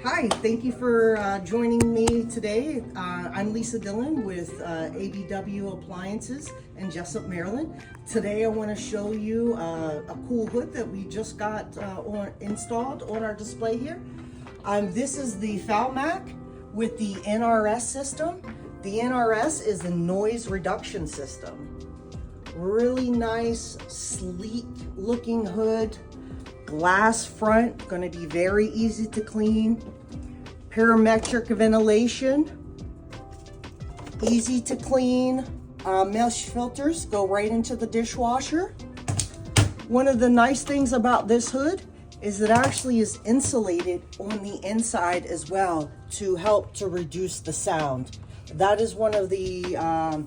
Hi, thank you for joining me today. I'm Lisa Dillion with ABW Appliances in Jessup, Maryland. Today I want to show you a cool hood that we just got installed on our display here. This is the Falmec with the NRS system. The NRS is a noise reduction system. Really nice, sleek looking hood. Glass front, going to be very easy to clean. Perimetric ventilation, easy to clean. Mesh filters go right into the dishwasher. One of the nice things about this hood is it actually is insulated on the inside as well to help to reduce the sound. That is one of the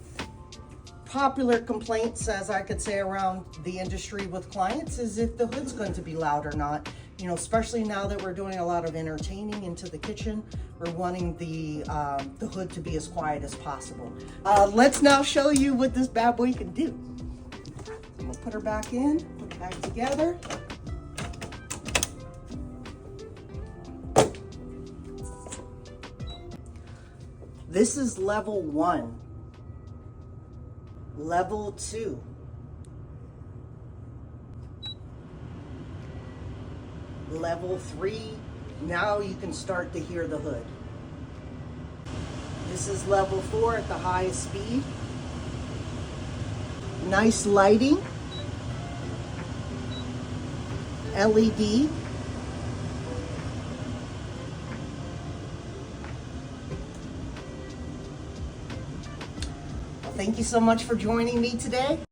popular complaints, as I could say, around the industry with clients, is if the hood's going to be loud or not. You know, especially now that we're doing a lot of entertaining into the kitchen, we're wanting the hood to be as quiet as possible. Let's now show you what this bad boy can do. I'm gonna put her back in, put it back together. This is level 1. Level 2. Level 3. Now you can start to hear the hood. This is level 4 at the highest speed. Nice lighting. LED. Thank you so much for joining me today.